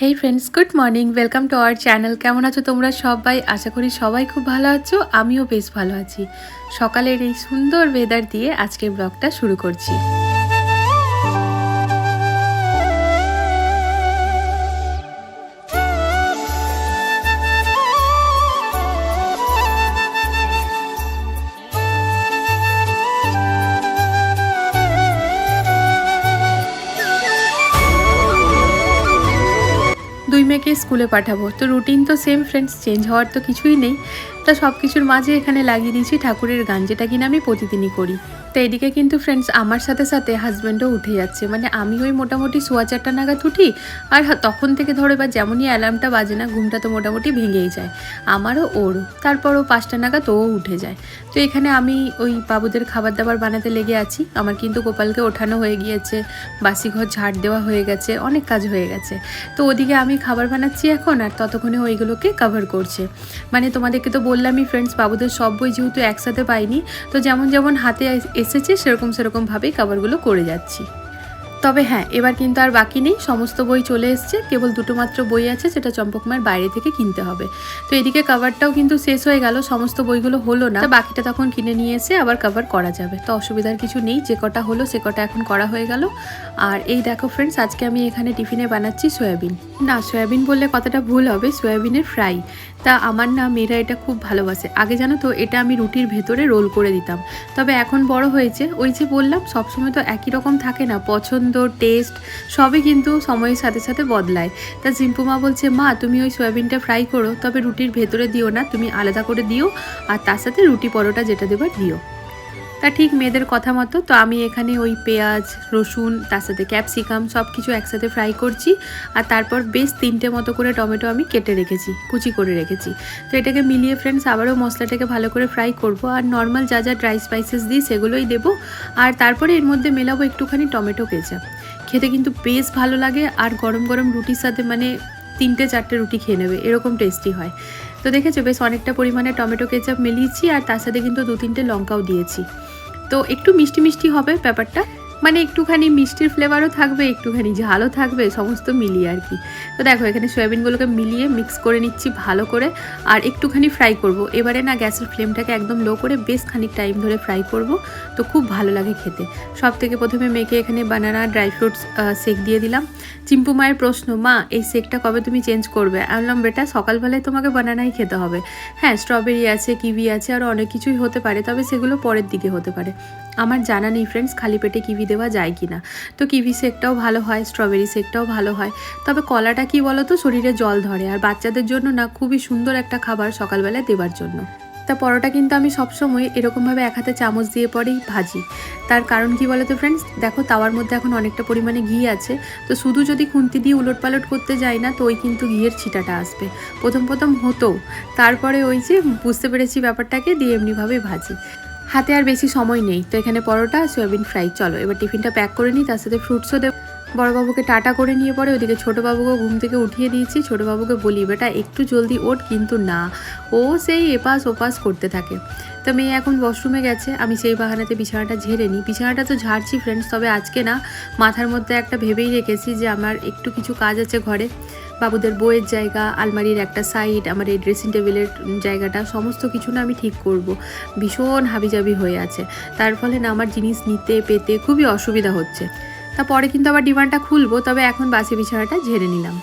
Hey friends, good morning. Welcome to our channel. কেমন আছো তোমরা সবাই? আশা করি সবাই খুব ভালো আছো। আমিও বেশ ভালো আছি। সকালের এই সুন্দর ওয়েদার দিয়ে আজকের ব্লগটা শুরু করছি। 2 মেয়েকে স্কুলে পাঠাবো, তো রুটিন তো সেম ফ্রেন্ডস, চেঞ্জ হওয়ার তো কিছুই নেই। তা সব কিছুর মাঝে এখানে লাগিয়ে দিয়েছি ঠাকুরের গান, যেটা কিনা আমি প্রতিদিনই করি। তো এদিকে কিন্তু ফ্রেন্ডস আমার সাথে সাথে হাজব্যান্ডও উঠে যাচ্ছে। মানে আমি ওই মোটামুটি 4:15 নাগাদ উঠি, আর তখন থেকে ধরো এবার যেমনই অ্যালার্মটা বাজে না, ঘুমটা তো মোটামুটি ভেঙেই যায় আমারও ওরও। তারপরও 5টা নাগাদ ও উঠে যায়। তো এখানে আমি ওই বাবুদের খাবার দাবার বানাতে লেগে আছি। আমার কিন্তু গোপালকে ওঠানো হয়ে গিয়েছে, বাসি ঘর ঝাড় দেওয়া হয়ে গেছে, অনেক কাজ হয়ে গেছে। তো ওদিকে আমি খাবার বানাচ্ছি এখন, আর ততক্ষণে ওইগুলোকে কভার করছে। মানে তোমাদেরকে তো বললামই ফ্রেন্ডস, বাবুদের সব বই যেহেতু একসাথে পাইনি, তো যেমন যেমন হাতে এসেছে সেরকমভাবেই কভারগুলো করে যাচ্ছি। তবে হ্যাঁ, এবার কিন্তু আর বাকি নেই, সমস্ত বই চলে এসছে। কেবল দুটো মাত্র বই আছে, যেটা চম্পকমায়ের বাইরে থেকে কিনতে হবে। তো এদিকে কভারটাও কিন্তু শেষ হয়ে গেল, সমস্ত বইগুলো হলো না, বাকিটা তখন কিনে নিয়ে এসে আবার কভার করা যাবে। তো অসুবিধার কিছু নেই, যে কটা হলো সে কটা এখন করা হয়ে গেল। আর এই দেখো ফ্রেন্ডস, আজকে আমি এখানে টিফিনে বানাচ্ছি সয়াবিন। না, সয়াবিন বললে কথাটা ভুল হবে, সয়াবিনের ফ্রাই। তা আমার না মেয়েরা এটা খুব ভালোবাসে। আগে জানো তো এটা আমি রুটির ভেতরে রোল করে দিতাম, তবে এখন বড় হয়েছে, ওই যে বললাম সবসময় তো একই রকম থাকে না, পছন্দ টেস্ট সবই কিন্তু সময়ের সাথে সাথে বদলায়। তা জিম্পুমা বলছে, মা তুমি ওই সয়াবিনটা ফ্রাই করো, তবে রুটির ভেতরে দিও না, তুমি আলাদা করে দিও, আর তার সাথে রুটি পরোটা যেটা দেবার দিও। তা ঠিক মেয়েদের কথা মতো তো আমি এখানে ওই পেঁয়াজ রসুন তার সাথে ক্যাপসিকাম সব কিছু একসাথে ফ্রাই করছি। আর তারপর বেশ 3টে মতো করে টমেটো আমি কেটে রেখেছি, কুচি করে রেখেছি। তো এটাকে মিলিয়ে ফ্রেন্ডস আবারও মশলাটাকে ভালো করে ফ্রাই করব, আর নর্মাল যা যা ড্রাই স্পাইসেস দিই সেগুলোই দেবো। আর তারপরে এর মধ্যে মেলাবো একটুখানি টমেটো কেচাপ। খেতে কিন্তু বেশ ভালো লাগে, আর গরম গরম রুটির সাথে মানে 3-4টে রুটি খেয়ে নেবে, এরকম টেস্টি হয়। তো দেখেছো বেশ অনেকটা পরিমাণে টমেটো কেচাপ মিলিয়েছি, আর তার সাথে কিন্তু 2-3টে লঙ্কাও দিয়েছি। তো একটু মিষ্টি মিষ্টি হবে ব্যাপারটা, মানে একটুখানি মিষ্টির ফ্লেভারও থাকবে, একটুখানি ঝালও থাকবে, সমস্ত মিলিয়ে আর কি। তো দেখো এখানে সয়াবিনগুলোকে মিলিয়ে মিক্স করে নিচ্ছি ভালো করে, আর একটুখানি ফ্রাই করব। এবারে না গ্যাসের ফ্লেমটাকে একদম লো করে বেশ খানিক টাইম ধরে ফ্রাই করব, তো খুব ভালো লাগে খেতে। সব থেকে প্রথমে মেখে এখানে বানানা ড্রাই ফ্রুটস শেক দিয়ে দিলাম। চিম্পু মায়ের প্রশ্ন, মা এই শেকটা কবে তুমি চেঞ্জ করবে? আমি বললাম, বেটা সকালবেলায় তোমাকে বানানাই খেতে হবে। হ্যাঁ, স্ট্রবেরি আছে, কিউই আছে, আরও অনেক কিছুই হতে পারে, তবে সেগুলো পরের দিকে হতে পারে। আমার জানা নেই ফ্রেন্ডস খালি পেটে কিউই দেওয়া যায় কি না। তো কিউই শেকটাও ভালো হয়, স্ট্রবেরি শেকটাও ভালো হয়, তবে কলাটা কি বলো তো, শরীরে জল ধরে, আর বাচ্চাদের জন্য না খুবই সুন্দর একটা খাবার সকালবেলায় দেবার জন্য। তা পরোটা কিন্তু আমি সবসময় এরকমভাবে এক হাতে চামচ দিয়ে পরেই ভাজি। তার কারণ কি বলো তো ফ্রেন্ডস, দেখো তাওয়ার মধ্যে এখন অনেকটা পরিমাণে ঘি আছে, তো শুধু যদি খুন্তি দিয়ে উলটপালট করতে যাই না, তো ওই কিন্তু ঘিয়ের ছিটাটা আসবে। প্রথম হতো, তারপরে ওই যে বুঝতে পেরেছি ব্যাপারটাকে, দিয়ে এমনিভাবে ভাজি। হাতে আর বেশি সময় নেই, তো এখানে পরোটা সয়াবিন ফ্রাই। চলো এবার টিফিনটা প্যাক করে নিই, তার সাথে ফ্রুটসও দেবো। বড়োবাবুকে টাটা করে নিয়ে পরে ওদিকে ছোটোবাবুকে ঘুম থেকে উঠিয়ে দিয়েছি। ছোটোবাবুকে বলি, বেটা একটু জলদি ওঠ, কিন্তু না, ও সেই এপাশ ওপাশ করতে থাকে। তো মেয়ে এখন ওয়াশরুমে গেছে, আমি সেই বাহানাতে বিছানাটা ঝেড়ে নিই। বিছানাটা তো ঝাড়ছি ফ্রেন্ডস, তবে আজকে না মাথার মধ্যে একটা ভেবেই রেখেছি যে আমার একটু কিছু কাজ আছে ঘরে। বাবুদের বইয়ের জায়গা, আলমারির একটা সাইড, আমার এই ড্রেসিং টেবিলের জায়গাটা, সমস্ত কিছু না আমি ঠিক করব। ভীষণ হাবিজাবি হয়ে আছে, তার ফলে না আমার জিনিস নিতে পেতে খুবই অসুবিধা হচ্ছে। তারপরে কিন্তু আবার ডিমান্ডটা খুলবো, তবে এখন বাসি বিছানাটা ঝেড়ে নিলাম।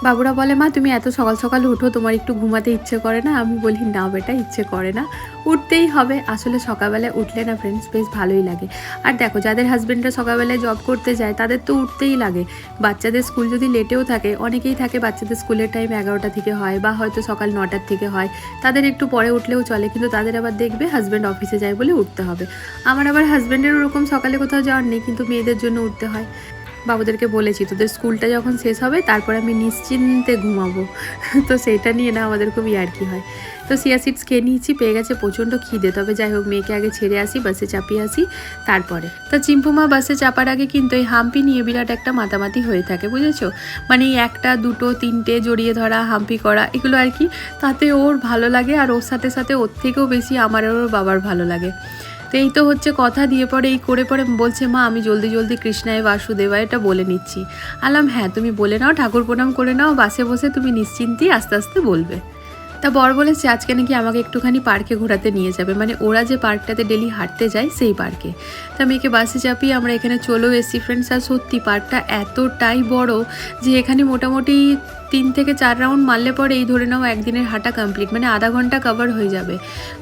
বাবুরা বলে, মা তুমি এত সকাল সকাল উঠো, তোমার একটু ঘুমাতে ইচ্ছে করে না? আমি বলি, না বেটা ইচ্ছে করে না, উঠতেই হবে। আসলে সকালবেলায় উঠলে না ফ্রেন্ডস বেশ ভালোই লাগে। আর দেখো যাদের হাজব্যান্ডরা সকালবেলায় জব করতে যায় তাদের তো উঠতেই লাগে। বাচ্চাদের স্কুল যদি লেটেও থাকে, অনেকেই থাকে বাচ্চাদের স্কুলের টাইম 11টা থেকে হয়, বা হয়তো সকাল 9টার থেকে হয়, তাদের একটু পরে উঠলেও চলে, কিন্তু তাদের আবার দেখবে হাজব্যান্ড অফিসে যায় বলে উঠতে হবে। আমার আবার হাজব্যান্ডের ওরকম সকালে কোথাও যাওয়ার নেই, কিন্তু মেয়েদের জন্য উঠতে হয়। বাবুদেরকে বলেছি তোদের স্কুলটা যখন শেষ হবে তারপর আমি নিশ্চিন্তে ঘুমাবো। তো সেইটা নিয়ে না আমাদের খুব ইয়ার্কি হয়। তো চিয়া সিডস খেয়ে নিয়েছি, পেয়ে গেছে প্রচণ্ড খিদে, তবে যাই হোক মেয়েকে আগে ছেড়ে আসি, বাসে চাপিয়ে আসি তারপরে। তো চিম্পুমা বাসে চাপার আগে কিন্তু এই হাম্পি নিয়ে বিরাট একটা মাতামাতি হয়ে থাকে, বুঝেছো? মানে একটা দুটো তিনটে জড়িয়ে ধরা, হাম্পি করা, এগুলো আর কি। তাতে ওর ভালো লাগে, আর ওর সাথে সাথে ওর থেকেও বেশি আমার আর ওর বাবার ভালো লাগে। তো এই তো হচ্ছে কথা দিয়ে পরে এই করে পরে বলছে মা আমি জলদি জলদি কৃষ্ণায় বাসুদেবায় এটা বলে নিচ্ছি। আলাম হ্যাঁ তুমি বলে নাও, ঠাকুর প্রণাম করে নাও, বাসে বসে তুমি নিশ্চিন্তেই আস্তে আস্তে বলবে। তা বর বলেছে আজকে নাকি আমাকে একটুখানি পার্কে ঘোরাতে নিয়ে যাবে, মানে ওরা যে পার্কটাতে ডেলি হাঁটতে যায় সেই পার্কে। তা মেয়েকে বাসে চাপিয়ে আমরা এখানে চলেও এসেছি ফ্রেন্ডস। আর সত্যি পার্কটা এতটাই বড় যে এখানে মোটামুটি 3 থেকে 4 রাউন্ড মারলে পরে এই ধরে নাও একদিনের হাঁটা কমপ্লিট, মানে আধা ঘন্টা কভার হয়ে যাবে।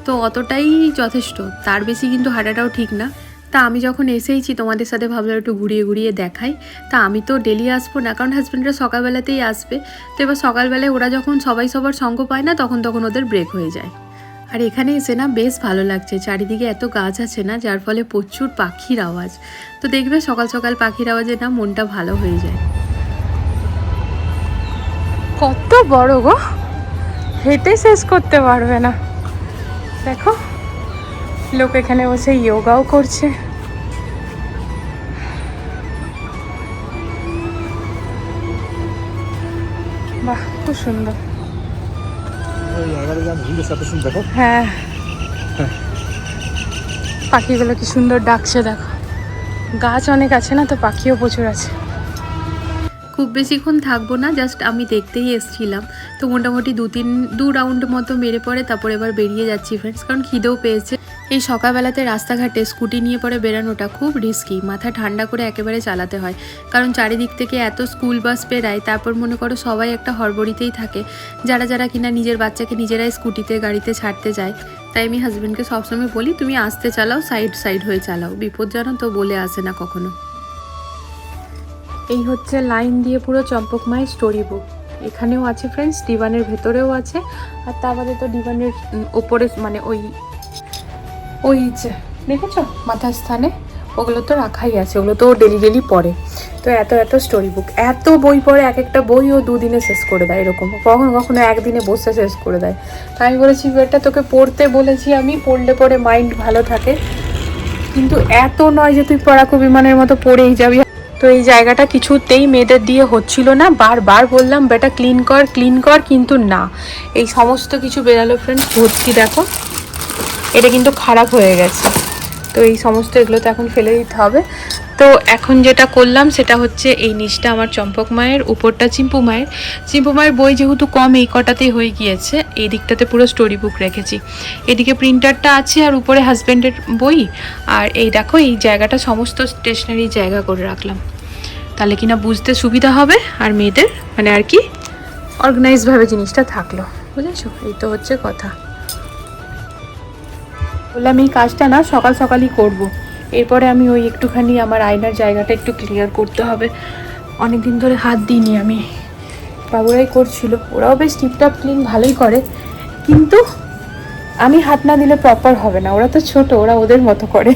তো অতটাই যথেষ্ট, তার বেশি কিন্তু হাঁটাটাও ঠিক না। তা আমি যখন এসেইছি তোমাদের সাথে ভাবলাম একটু ঘুরিয়ে ঘুরিয়ে দেখাই। তা আমি তো ডেলি আসবো না, কারণ হাজব্যান্ডরা সকালবেলাতেই আসবে। তো এবার সকালবেলায় ওরা যখন সবাই সবার সঙ্গ পায় না তখন ওদের ব্রেক হয়ে যায়। আর এখানে এসে না বেশ ভালো লাগছে, চারিদিকে এত গাছ আছে না, যার ফলে প্রচুর পাখির আওয়াজ। তো দেখবে সকাল সকাল পাখির আওয়াজে না মনটা ভালো হয়ে যায়। কত বড় গো, হেঁটে শেষ করতে পারবে না। দেখো লোক এখানে বসে যোগাও করছে। বাহ খুব সুন্দর। হ্যাঁ পাখিগুলো কি সুন্দর ডাকছে দেখো, গাছ অনেক আছে না তো পাখিও প্রচুর আছে। খুব বেশিক্ষণ থাকবো না, জাস্ট আমি দেখতেই এসেছিলাম। তো মোটামুটি 2 রাউন্ড মতো মেরে পরে তারপর এবার বেরিয়ে যাচ্ছি ফ্রেন্ডস, কারণ খিদেও পেয়েছে। এই সকালবেলাতে রাস্তাঘাটে স্কুটি নিয়ে পরে বেরানোটা খুব রিস্কি, মাথা ঠান্ডা করে একেবারে চালাতে হয়, কারণ চারিদিক থেকে এত স্কুল বাস বেরায়। তারপর মনে করো সবাই একটা হড়বড়িতেই থাকে, যারা যারা কিনা নিজের বাচ্চাকে নিজেরাই স্কুটিতে গাড়িতে ছাড়তে যায়। তাই আমি হাজব্যান্ডকে সবসময় বলি তুমি আস্তে চালাও, সাইড হয়ে চালাও, বিপদ জানো তো বলে আসে না কখনো। এই হচ্ছে লাইন দিয়ে পুরো চম্পক মায়ের স্টোরি বুক, এখানেও আছে ফ্রেন্ডস, ডিভানের ভেতরেও আছে। আর তা বাদে তো ডিভানের ওপরে মানে ওই যে দেখেছো মাথার স্থানে ওগুলো তো রাখাই আছে, ওগুলো তো ডেলি পড়ে। তো এত স্টোরি বুক, এত বই পড়ে, এক একটা বই ও 2 দিনে শেষ করে দেয়, এরকম কখনো একদিনে বসে শেষ করে দেয়। তাই আমি বলেছি এটা তোকে পড়তে বলেছি আমি, পড়লে পরে মাইন্ড ভালো থাকে, কিন্তু এত নয় যে তুই পড়াকু বিমানের মতো পড়েই যাবি। তো এই জায়গাটা কিছুতেই মেয়েদের দিয়ে হচ্ছিল না, বারবার বললাম বেটা ক্লিন কর, কিন্তু না, এই সমস্ত কিছু বেরালো ফ্রেন্ডস। ভর্তি দেখো এটা কিন্তু খারাপ হয়ে গেছে, তো এই সমস্ত এগুলো তো এখন ফেলে দিতে হবে। তো এখন যেটা করলাম সেটা হচ্ছে এই নিচটা আমার চম্পক মায়ের, উপরটা চিম্পু মায়ের বই যেহেতু কম এই কটাতেই হয়ে গিয়েছে, এই দিকটাতে পুরো স্টোরি বুক রেখেছি, এদিকে প্রিন্টারটা আছে আর উপরে হাজব্যান্ডের বই। আর এই দেখো এই জায়গাটা সমস্ত স্টেশনারি জায়গা করে রাখলাম, তাহলে কিনা বুঝতে সুবিধা হবে আর মেয়েদের মানে আর কি অর্গানাইজভাবে জিনিসটা থাকলো, বুঝেছো? এই তো হচ্ছে কথা। বললাম এই কাজটা না সকালই করব, এরপরে আমি ওই একটুখানি আমার আয়নার জায়গাটা একটু ক্লিয়ার করতে হবে, অনেকদিন ধরে হাত দিইনি আমি, বাবুরাই করছিল, ওরাও বেশ টিপটপ ক্লিন ভালোই করে, কিন্তু আমি হাত না দিলে প্রপার হবে না, ওরা তো ছোট, ওরা ওদের মতো করে।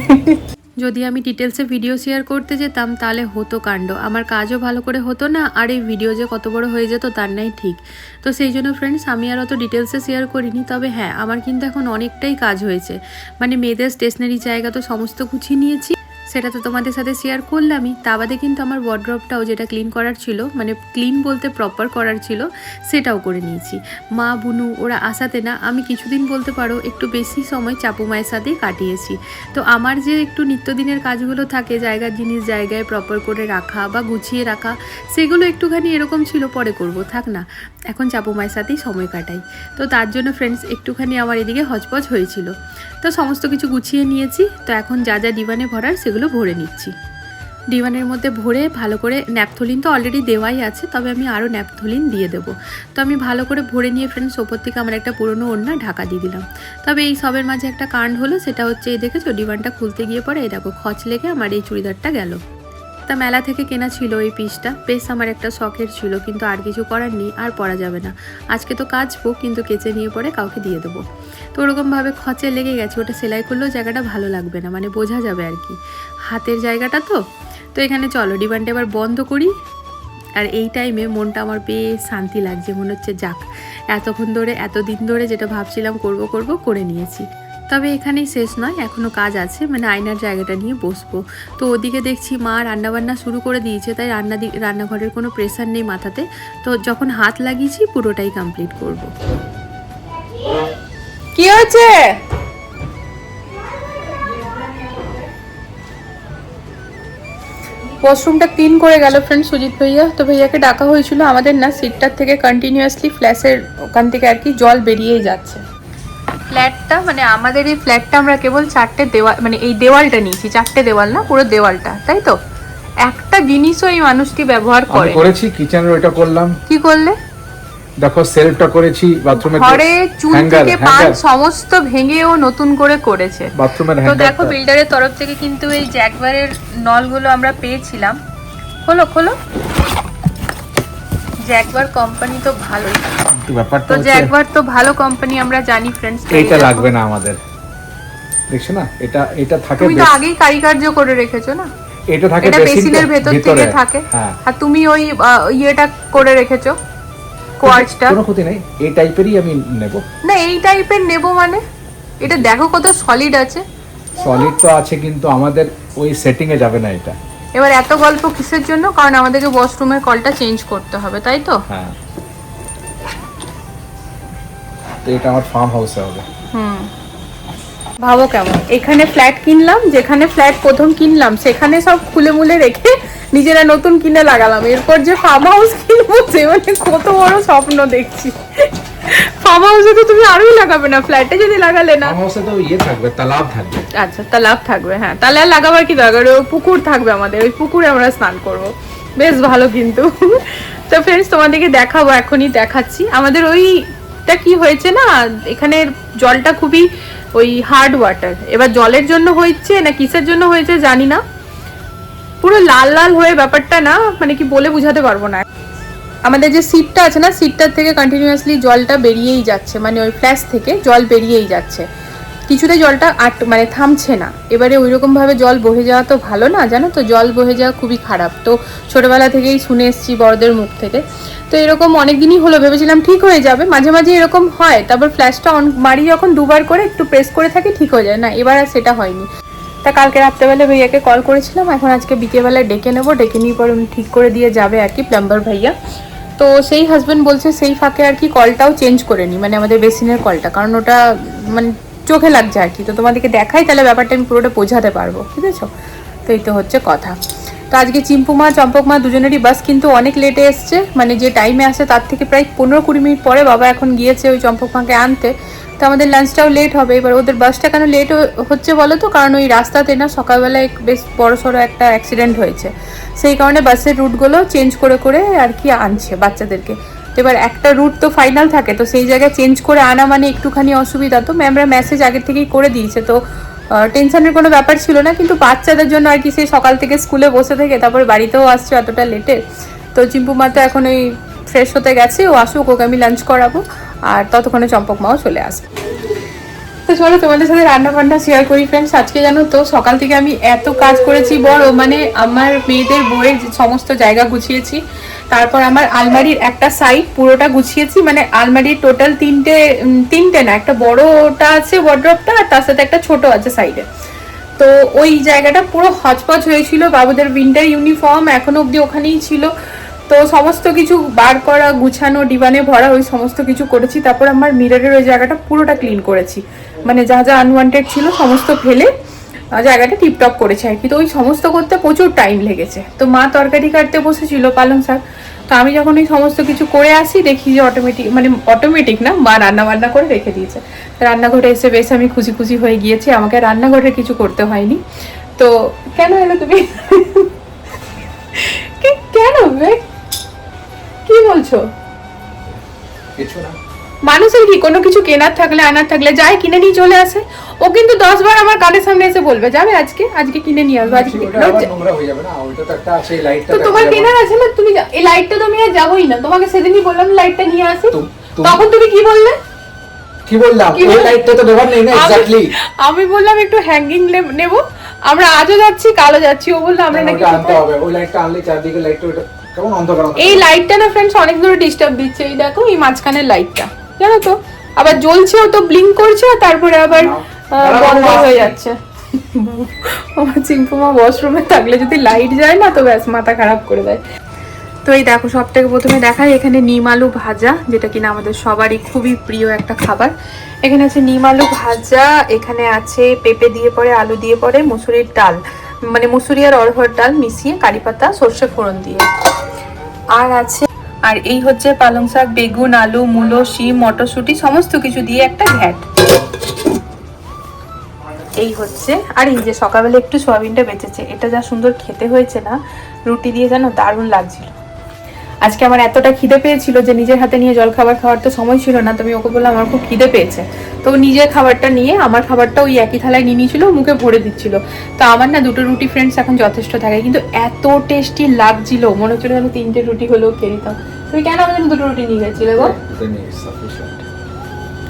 যদি আমি ডিটেলসে ভিডিও শেয়ার করতে যেতাম তাহলে হতো কাণ্ড, আমার কাজও ভালো করে হতো না, আর এই ভিডিও যে কত বড় হয়ে যেত তার নাই ঠিক। তো সেই জন্য ফ্রেন্ডস আমি আর অত ডিটেলসে শেয়ার করিনি, তবে হ্যাঁ আমার কিন্তু এখন অনেকটাই কাজ হয়েছে, মানে মেয়েদের স্টেশনারি জায়গা তো সমস্ত গুছিয়ে নিয়েছি, সেটা তো তোমাদের সাথে শেয়ার করলামই। তা বাদে কিন্তু আমার ওয়ার্ড্রপটাও যেটা ক্লিন করার ছিল, মানে ক্লিন বলতে প্রপার করার ছিল, সেটাও করে নিয়েছি। মা বুনু ওরা আসাতে না আমি কিছুদিন বলতে পারো একটু বেশি সময় চাপু মায়ের সাথেই কাটিয়েছি। তো আমার যে একটু নিত্যদিনের কাজগুলো থাকে, জায়গার জিনিস জায়গায় প্রপার করে রাখা বা গুছিয়ে রাখা, সেগুলো একটুখানি এরকম ছিল পরে করব, থাক না, এখন চাপু মায়ের সাথেই সময় কাটাই। তো তার জন্য ফ্রেন্ডস একটুখানি আমার এদিকে হজপজ হয়েছিল, তো সমস্ত কিছু গুছিয়ে নিয়েছি। তো এখন যা ডিভানে ভরার সেগুলো ভরে নিচ্ছি, ডিভানের মধ্যে ভরে ভালো করে, ন্যাপথলিন তো অলরেডি দেওয়াই আছে, তবে আমি আরও ন্যাপথলিন দিয়ে দেবো। তো আমি ভালো করে ভরে নিয়ে ফ্রেন্ডস ওপর থেকে আমার একটা পুরনো ওড়না ঢাকা দিয়ে দিলাম। তবে এই সবের মাঝে একটা কাণ্ড হলো, সেটা হচ্ছে এই দেখেছো ডিভানটা খুলতে গিয়ে পরে এই দেখো খচ লেগে আমার এই চুড়িদারটা গেল। তা মেলা থেকে কেনা ছিল এই পিসটা, বেশ আমার একটা শখের ছিল, কিন্তু আর কিছু করার নেই, আর পরা যাবে না, আজকে তো কাচবো কিন্তু কেচে নিয়ে পরে কাউকে দিয়ে দেবো। তো ওরকমভাবে খচে লেগে গেছে, ওটা সেলাই করলেও জায়গাটা ভালো লাগবে না, মানে বোঝা যাবে আর কি হাতের জায়গাটা। তো এখানে চলো ডিভানটা এবার বন্ধ করি। আর এই টাইমে মনটা আমার বেশ শান্তি লাগছে, মনে হচ্ছে যাক এতদিন ধরে যেটা ভাবছিলাম করব করে নিয়েছি। তবে এখানেই শেষ নয়, এখনও কাজ আছে, মানে আয়নার জায়গাটা নিয়ে বসবো। তো ওদিকে দেখছি মা রান্নাবান্না শুরু করে দিয়েছে, তাই রান্নাঘরের কোনো প্রেশার নেই মাথাতে, তো যখন হাত লাগিয়েছি পুরোটাই কমপ্লিট করব। কি হচ্ছে ওয়াশরুমটা ক্লিন করে গেল ফ্রেন্ড সুজিত ভাইয়া। তো ভাইয়াকে ডাকা হয়েছিল, আমাদের না সিটটার থেকে কন্টিনিউয়াসলি ফ্ল্যাশের ওখান থেকে আর কি জল বেরিয়েই যাচ্ছে। ফ্ল্যাটটা মানে আমাদের এই ফ্ল্যাটটা আমরা কেবল 4টে দেওয়াল, মানে এই দেওয়ালটা নিয়েছি, 4টে দেওয়াল না, পুরো দেওয়ালটা, তাই তো? একটা জিনিসও এই মানুষটি ব্যবহার করে করেছি। কিচেনের ওইটা করলাম। কি করলে দেখো, সেলফটা করেছি বাথরুমের, ঘরে চুন থেকে পান সমস্ত ভেঙে ও নতুন করে করেছে বাথরুমের। তো দেখো বিল্ডারের তরফ থেকে কিন্তু এই জ্যাকবারের নলগুলো আমরা পেয়েছিলাম। খোলো খোলো, জ্যাকবার কোম্পানি তো ভালোই, তো জ্যাকবার তো ভালো কোম্পানি, আমরা জানি ফ্রেন্ডস। এটা লাগবে না আমাদের, দেখছো না, এটা থাকে। তুমি তো আগেই কারিকার্য করে রেখেছো না, এটা থাকে বেসিনের ভেতর থেকে থাকে। আর তুমি ওই ইয়েটা করে রেখেছো, কোয়ার্টসটা। কোনো ক্ষতি নেই, এই টাইপেরই আমি নেব না। এই টাইপের নেব মানে এটা দেখো কত সলিড আছে। সলিড তো আছে, কিন্তু আমাদের ওই সেটিং এ যাবে না এটা। এবার এত গল্প কিসের জন্য? কারণ আমাদেরকে ওয়াশরুমের কলটা চেঞ্জ করতে হবে, তাই তো? হ্যাঁ, তো এটা আমার ফার্ম হাউসে হবে। ভাবো কেমন, এখানে ফ্ল্যাট কিনলাম, যেখানে ফ্ল্যাট প্রথম কিনলাম সেখানে সব খুলে মুলে রেখে নিজেরা নতুন কিনে লাগালাম। এরপর যে ফার্ম হাউস কিনবো, যে মানে কত বড় স্বপ্ন দেখছি। ফার্ম হাউসে তো তুমি আরোই লাগাবে না, ফ্ল্যাটে যদি লাগালে না। ফার্ম হাউসে তো ইয়ে থাকবে, তালাব থাকবে। আচ্ছা, তালাব থাকবে, হ্যাঁ, তাহলে আর লাগাবার কি দরকার? ওই পুকুর থাকবে আমাদের, ওই পুকুরে আমরা স্নান করব, বেশ ভালো। কিন্তু তো ফ্রেন্ডস তোমাদেরকে দেখাবো, এখনই দেখাচ্ছি। আমাদের ওইটা কি হয়েছে না, এখানে জলটা খুবই ওই হার্ড ওয়াটার। এবার জলের জন্য হয়েছে না কিসের জন্য হয়েছে জানি না, পুরো লাল লাল হয়ে ব্যাপারটা না, মানে কি বলে বুঝাতে পারবো না। আমাদের যে সিটটা আছে না, সিটটার থেকে কন্টিনিউয়াসলি জলটা বেরিয়েই যাচ্ছে, মানে ওই ফ্ল্যাশ থেকে জল বেরিয়েই যাচ্ছে, কিছুতে জলটা মানে থামছে না। এবারে ওইরকম ভাবে জল বহে যাওয়া তো ভালো না, জানো তো, জল বহে যাওয়া খুবই খারাপ। তো ছোটবেলা থেকেই শুনে এসেছি বড়দের মুখ থেকে। তো এরকম অনেক দিনই হলো, ভেবেছিলাম ঠিক হয়ে যাবে, মাঝে মাঝে এরকম হয়। তারপর ফ্ল্যাশটা অন মারি যখন দুবার করে একটু প্রেস করে থাকি, ঠিক হয়ে যায় না। এবার আর সেটা হয়নি। তা কালকে রাত্রেবেলা ভাইয়াকে কল করেছিলাম, এখন আজকে বিকেলবেলা ডেকে নেবো, ডেকে নিয়ে পরে উনি ঠিক করে দিয়ে যাবে আর কি, প্লাম্বার ভাইয়া। তো সেই হাজব্যান্ড বলছে সেই ফাঁকে আর কি কলটাও চেঞ্জ করে নি, মানে আমাদের বেসিনের কলটা, কারণ ওটা মানে চোখে লাগছে আর কি। তো তোমাদেরকে দেখাই, তাহলে ব্যাপারটা আমি পুরোটা বোঝাতে পারবো, ঠিক আছে? তো এই তো হচ্ছে কথা। তো আজকে চিম্পু মা চম্পক মা দুজনেরই বাস কিন্তু অনেক লেটে এসছে, মানে যে টাইমে আসে তার থেকে প্রায় 15-20 মিনিট পরে বাবা এখন গিয়েছে ওই চম্পক মাকে আনতে। তো আমাদের লাঞ্চটাও লেট হবে। এবার ওদের বাসটা কেন লেট হচ্ছে বলো তো? কারণ ওই রাস্তাতে না সকালবেলায় বেশ বড়সড় একটা অ্যাক্সিডেন্ট হয়েছে, সেই কারণে বাসের রুটগুলো চেঞ্জ করে করে আর কি আনছে বাচ্চাদেরকে। তো এবার একটা রুট তো ফাইনাল থাকে, তো সেই জায়গায় চেঞ্জ করে আনা মানে একটুখানি অসুবিধা। তো ম্যামরা মেসেজ আগে থেকেই করে দিয়েছে, তো টেনশনের কোনো ব্যাপার ছিল না। কিন্তু বাচ্চাদের জন্য আর কি, সেই সকাল থেকে স্কুলে বসে থেকে তারপরে বাড়িতেও আসছে এতটা লেটে। তো চিম্পু মা তো এখন ওই ফ্রেশ হতে গেছে, ও আসুক, ওকে আমি লাঞ্চ করাবো, আর ততক্ষণে চম্পক মাও চলে আসবে। তো চলো তোমাদের সাথে রান্না বান্না শেয়ার করি ফ্রেন্ডস। আজকে জানো তো সকাল থেকে আমি এত কাজ করেছি, বড় মানে আমার মেয়েদের বইয়ের সমস্ত জায়গা গুছিয়েছি, তারপর আমার আলমারির একটা সাইড পুরোটা গুছিয়েছি, মানে আলমারির টোটাল তিনটে না, একটা বড়টা আছে ওয়ার্ড্রপটা, আর তার সাথে একটা ছোট আছে সাইডে। তো ওই জায়গাটা পুরো হচপচ হয়েছিল, বাবুদের উইন্টার ইউনিফর্ম এখনো অবধি ওখানেই ছিল। তো সমস্ত কিছু বার করা, গুছানো, ডিবানে ভরা, ওই সমস্ত কিছু করেছি। তারপর আমার মিররের ওই জায়গাটা পুরোটা ক্লিন করেছি, মানে যা যা আনওয়ান্টেড ছিল সমস্ত ফেলে জায়গাটা টিপটপ করেছে আর কি। তো ওই সমস্ত করতে প্রচুর টাইম লেগেছে। তো মা তরকারি কাটতে বসেছিল পালং শাক, তো আমি যখন এই সমস্ত কিছু করে আসি দেখি যে অটোমেটিক না, মা রান্না বান্না করে রেখে দিয়েছে। রান্নাঘরে এসে বেশ আমি খুশি খুশি হয়ে গিয়েছি, আমাকে রান্নাঘরে কিছু করতে হয়নি। তো কেন এলো তুমি? কেন কি বলছো? কিছু না, মানুষের কি কোনো কিছু কেনার থাকলে আনার থাকলে যাই কিনে নিয়ে চলে আসে। ও কিন্তু 10 বার আমার কানের সামনে এসে বলবে যাবে আজকে কিনে নিয়ে আসবো, আজকে নোংরা হয়ে যাবে না, ওইটা তো একটা আছে, এই লাইটটা তো তোমার কেনার আছে না, তুমি এই লাইটটা তো আমি আর যাবোই না। তোমাকে সেদিনই বললাম লাইটটা নিয়ে আসি, তখন তুমি কি বললে? কি বললাম? ওই লাইটটা তো নেবার নেই না, এক্স্যাক্টলি। আমি বললাম একটু হ্যাঙ্গিং নেব, আমরা আজও যাচ্ছি কালও যাচ্ছি। ও বললো আমরা নাকি আনতে হবে, ওই লাইটটা আনলে চারদিকে লাইটটা ওটা কেমন অন্ধকার। এই লাইটটা না ফ্রেন্ডস অনেক দূরে ডিস্টার্ব দিচ্ছে। এই দেখো এই মাঝখানের লাইটটা, জানো তো, আবার জ্বলছেও তো, ব্লিঙ্ক করছে, আর তারপরে আবার বন্ধ হয়ে যাচ্ছে। আমার চিম্পুমা ওয়াশরুমে থাকলে যদি লাইট যায় না, তো ব্যাস মাথা খারাপ করে দেয়। তো এই দেখো সব থেকে প্রথমে দেখাই, এখানে নিম আলু ভাজা, যেটা কিনা আমাদের সবারই খুবই প্রিয় একটা খাবার। এখানে আছে নিম আলু ভাজা, এখানে আছে পেঁপে দিয়ে পরে, আলু দিয়ে পরে, মুসুরির ডাল। মানে মুসুরি আর অরহর ডাল মিশিয়ে কারি পাতা সর্ষে ফোড়ন দিয়ে। আর আছে, আর এই হচ্ছে পালং শাক, বেগুন, আলু, মূলো, শিম, মটরশুঁটি সমস্ত কিছু দিয়ে একটা ঘ্যাট। এই হচ্ছে, আর এই যে সকালবেলা একটু সয়াবিনটা বেঁচেছে, এটা যা সুন্দর খেতে হয়েছে না, রুটি দিয়ে যেন দারুণ লাগছিল। আজকে আমার এতটা খিদে পেয়েছিল যে নিজের হাতে নিয়ে জল খাবার খাওয়ার তো সময় ছিল না, তুমি ওকে বললাম আমার খুব খিদে পেয়েছে, তো নিজের খাবারটা নিয়ে আমার খাবারটা ওই একই থালায় নিয়ে নিয়েছিল, মুখে ভরে দিচ্ছিল। তো আমার না দুটো রুটি ফ্রেন্ডস এখন যথেষ্ট থাকে, কিন্তু এত টেস্টি লাগছিল মনে হচ্ছিল যেন 3টে রুটি হলেও খেয়ে নিতাম। তুমি কেন আমাদের দুটো রুটি নিয়ে গেছিলে গো?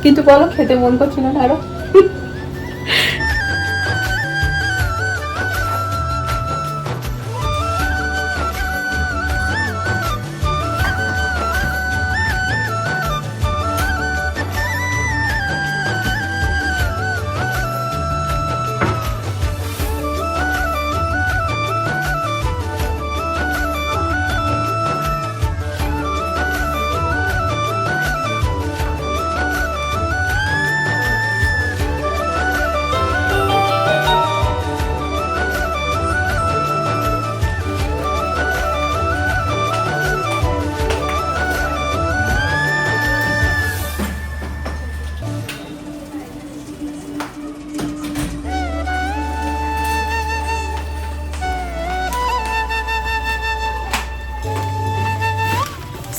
কিন্তু বলো খেতে মন করছিল না আরো।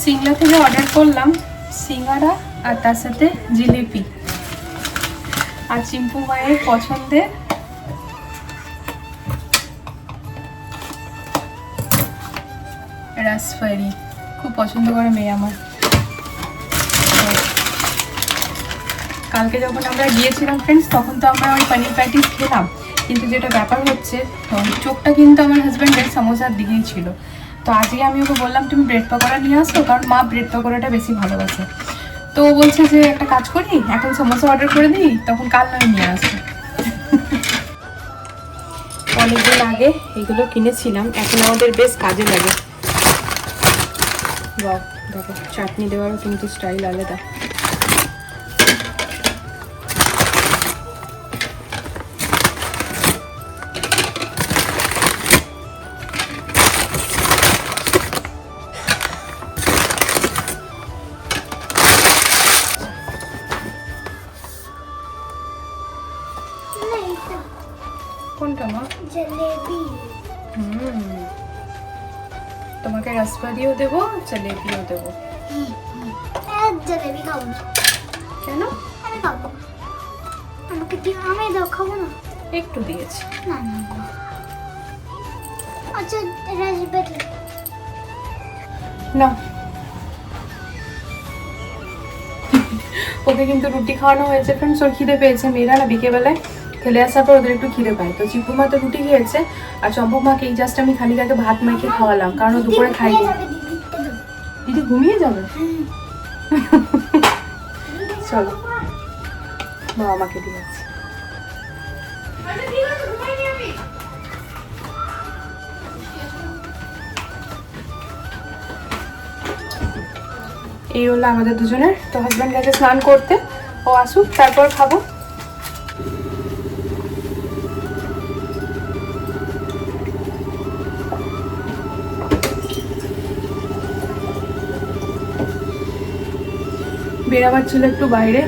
সিংলা থেকে অর্ডার করলাম সিঙ্গারা আর তার সাথে জিলিপি, আর চিম্পু মায়ের পছন্দের রাসফারি, খুব পছন্দ করে মেয়ে আমার। কালকে যখন আমরা গিয়েছিলাম ফ্রেন্ডস তখন তো আমরা ওই পানির প্যাটিস খেলাম, কিন্তু যেটা ব্যাপার হচ্ছে চোখটা কিন্তু আমার হাজব্যান্ডের সমোসার দিকেই ছিল। তো আজকে আমি ওকে বললাম তুমি ব্রেড পকোড়া নিয়ে আসো, কারণ মা ব্রেড পকোড়াটা বেশি ভালোবাসে। তো ও বলছে যে একটা কাজ করি এখন সমোসা অর্ডার করে দিই, তখন কাল নয় নিয়ে আসো। অনেকদিন আগে এগুলো কিনেছিলাম, এখন আমাদের বেশ কাজে লাগে। বাহ দেখো চাটনি দেওয়ারও কিন্তু স্টাইল আলাদা। কোনটা মা? জলেবি। তোমাকে রাসপারিও দেবো, জলেবিও দেবো। জলেবি খাবো না। কেন? আমি খাবো না। আমাকে দিও, আমি দাও, খাবো না। একটু দিয়েছি। না না না। আচ্ছা রাসবেরি না। ওকে কিন্তু রুটি খাওয়ানো হয়েছে ফ্রেন্ডস, ওর খিদে পেয়েছে। মেয়েরা না বিকেলবেলায় খেলে আসার পর ওদের একটু খিদে পায়, তো চিপু মা তো রুটি খেয়েছে, আর চম্পক মাকে এই জাস্ট আমি খালি গাকে ভাত মাইকে খাওয়ালাম, কারণ ও দুপুরে খাইনি। দিদি ঘুমিয়ে যাবে? চলো মা আমাকে দিয়ে যাচ্ছে। এই হলো আমাদের দুজনের। তো হাজব্যান্ড গেছে স্নান করতে, ও আসুক তারপর খাবো। বেরাবার ছিল একটু বাইরে,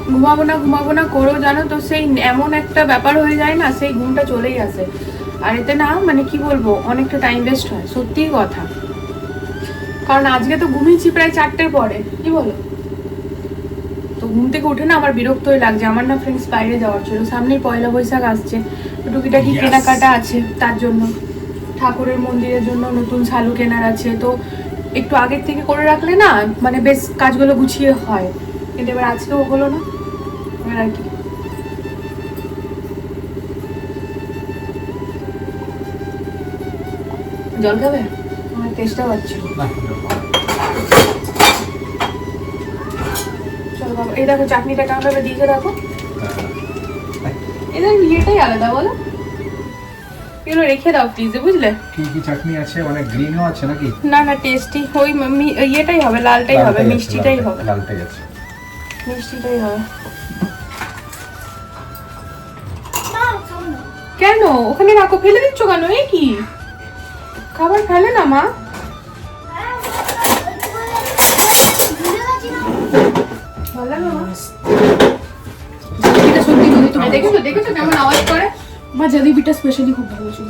ঘুমাবো না করেও জানো তো সেই এমন একটা ব্যাপার হয়ে যায় না, সেই ঘুমটা চলেই আসে। আর এতে না মানে কি বলবো অনেকটা টাইম ওয়েস্ট হয়, সত্যিই কথা। কারণ আজকে তো ঘুমিয়েছি প্রায় 4টের পরে, কি বলো? তো ঘুম থেকে উঠে না আমার বিরক্তই লাগছে। আমার না ফ্রেন্ডস বাইরে যাওয়ার ছিল, সামনেই পয়লা বৈশাখ আসছে, টুকিটাকি কেনাকাটা আছে, তার জন্য ঠাকুরের মন্দিরের জন্য নতুন শালু কেনার আছে। তো একটু আগের থেকে করে রাখলে না মানে বেশ কাজগুলো গুছিয়ে হয়, কিন্তু এবার আজকেও হলো না। এবার আর কি, জল খাবে? আমার তেষ্টা পাচ্ছিল। চলো বাবা, এই দেখো চাটনিটা কেমন ভাবে দিয়েছে দেখো, এদের ইয়েটাই আলাদা বলো। এগুলো রেখে দাও ফ্রিজে, বুঝলে? কি কি চাটনি আছে? অনেক গ্রিনও আছে নাকি? না না টেস্টি, ওই ইয়েটাই হবে, লালটাই হবে, মিষ্টিটাই হবে, লালটাই আছে, মিষ্টিটাই হবে। না খাবো না। কেন ওখানে রাখো, ফেলে দিচ্ছ কেন? এই কি খাবার ফেলে না মা? ভালো লাগে মা? এটা সত্যি নদী, তুমি দেখেছো কেমন আওয়াজ করে? মা জলেবিটা স্পেশালি খুব ভালো ছিল।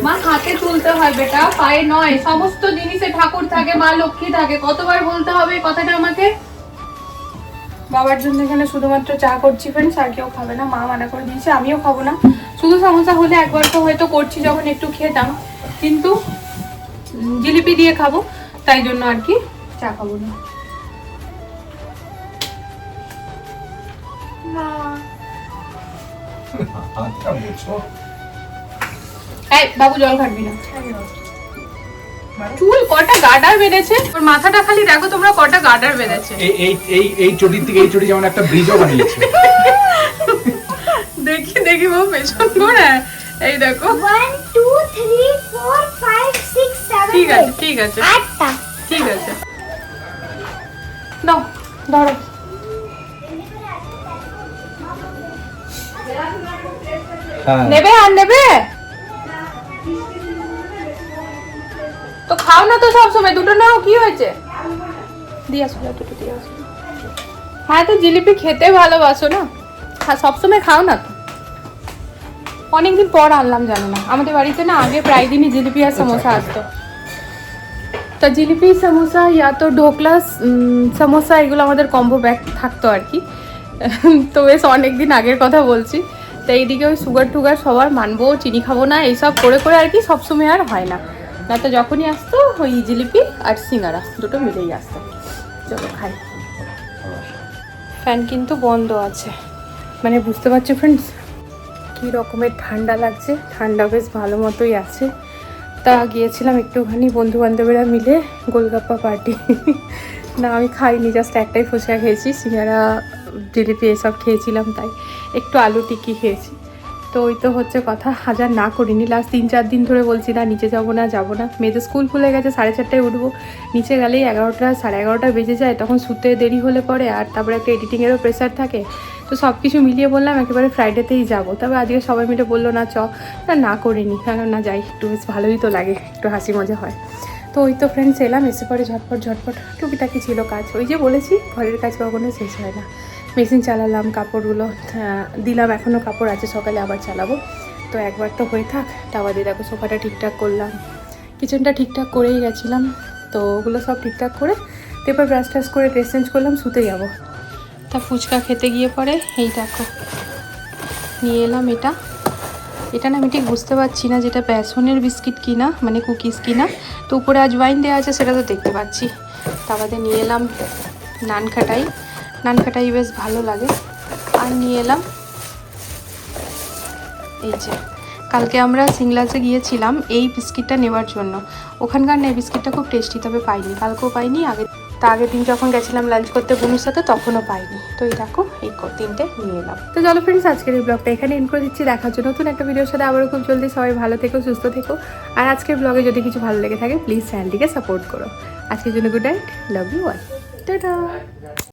মা হাতে তুলতে হয় বেটা, পায়ে নয়। সমস্ত জিনিসে ঠাকুর থাকে, মা লক্ষ্মী থাকে। কতবার বলতে হবে এই কথাটা আমাকে? বাবার জন্য এখানে শুধুমাত্র চা করছি ফ্রেন্ডস, আর কেউ খাবে না। মা মানা করে দিয়েছে, আমিও খাবো না। শুধু সমোসা হলে একবার তো হয়তো করছি যখন একটু খেতাম, কিন্তু জিলিপি দিয়ে খাবো, তাই জন্য আর কি চা খাবো না। এই বাবু জল খাটবি না। চুল কটা গার্ডার বেঁধেছে, ওর মাথাটা খালি দেখো তোমরা কটা গার্ডার বেঁধেছে। এই চটির থেকে এই চটি যেমন একটা ব্রিজও বানিয়েছে। দেখি বাবু পেছন করে, এই দেখো। 1 2 3 4 5 6 7 ঠিক আছে ঠিক আছে আটটা। ঠিক আছে, দাও ধরো। হ্যাঁ নেবে আর নেবে তো খাও না তো সবসময়, দুটো নাও, কি হয়েছে? দিয়ে আসো দুটো দিয়ে আসো। হ্যাঁ তো জিলিপি খেতে ভালোবাসো না, সবসময় খাও না তো। অনেকদিন পর আনলাম জানো না, আমাদের বাড়িতে না আগে প্রায় দিনই জিলিপি আর সমোসা আসতো। তো জিলিপি সমোসা ইয়া তো ঢোকলা সমোসা এগুলো আমাদের কম্বো ব্যাগ থাকতো আর কি। তো বেশ অনেকদিন আগের কথা বলছি। তো এইদিকে ওই সুগার টুগার সবার মানবো, চিনি খাবো না, এইসব করে করে আর কি সবসময় আর হয় না। না তো যখনই আসতো ওই জিলিপি আর সিঙ্গারা দুটো মিলেই আসতো। চলো খাই। ফ্যান কিন্তু বন্ধ আছে, মানে বুঝতে পারছো ফ্রেন্ডস কী রকমের ঠান্ডা লাগছে। ঠান্ডা বেশ ভালো মতোই আছে। তা গিয়েছিলাম একটুখানি বন্ধু বান্ধবীরা মিলে গোলগাপ্পা পার্টি। না আমি খাইনি, জাস্ট একটাই ফুচকা খেয়েছি, সিঙ্গারা জিলিপি এসব খেয়েছিলাম, তাই একটু আলু টিক্কি খেয়েছি। তো ওই তো হচ্ছে কথা, হাজার না করিনি। লাস্ট 3-4 দিন ধরে বলছি না নিচে যাবো না। মেয়েদের স্কুল খুলে গেছে, 4:30টায় উঠবো। নিচে গেলেই 11টা 11:30 বেজে যায়, তখন শুতে দেরি হলে পরে, আর তারপরে একটা এডিটিংয়েরও প্রেশার থাকে। তো সব কিছু মিলিয়ে বললাম একেবারে ফ্রাইডেতেই যাবো। তবে আজকে সবাই মিলে বললো না চ, না করিনি, কেন না যাই, একটু বেশ ভালোই তো লাগে, একটু হাসি মজা হয়। তো ওই তো ফ্রেন্ডস এলাম, এসে পরে ঝটপট টুকিটাকি ছিল কাজ। ওই যে বলেছি ঘরের কাজ কখনো শেষ হয় না। মেশিন চালালাম, কাপড়গুলো দিলাম, এখনও কাপড় আছে, সকালে আবার চালাবো। তো একবার তো হয়ে থাক। তারপর দিয়ে দেখো সোফাটা ঠিকঠাক করলাম, কিচেনটা ঠিকঠাক করেই গেছিলাম। তো ওগুলো সব ঠিকঠাক করে তারপর ব্রাশ ট্রাশ করে ড্রেস চেঞ্জ করলাম, শুতে যাবো। তা ফুচকা খেতে গিয়ে পরে এই দেখো নিয়ে এলাম এটা না আমি ঠিক বুঝতে পারছি না যেটা বেসনের বিস্কিট কিনা, মানে কুকিজ কিনা। তো উপরে আজওয়াইন দেওয়া আছে সেটা তো দেখতে পাচ্ছি। তারপরে নিয়ে এলাম নানখাটাই বেশ ভালো লাগে। আর নিয়ে এলাম এই যে, কালকে আমরা সিংলাসে গিয়েছিলাম এই বিস্কিটটা নেওয়ার জন্য। ওখানকার না বিস্কিটটা খুব টেস্টি, তবে পাইনি, কালকেও পাইনি, আগের দিন যখন গেছিলাম লাঞ্চ করতে বোনের সাথে তখনও পাইনি। তো এই দেখো এই 3টে নিয়ে এলাম। তো চলো ফ্রেন্ডস আজকের এই ব্লগটা এখানে এন্ড করে দিচ্ছি। দেখার জন্য নতুন একটা ভিডিওর সাথে আবারও খুব জলদি। সবাই ভালো থেকো, সুস্থ থেকো। আর আজকের ব্লগে যদি কিছু ভালো লেগে থাকে প্লিজ চ্যানেলটিকে সাপোর্ট করো। আজকের জন্য good night, love you all, tata.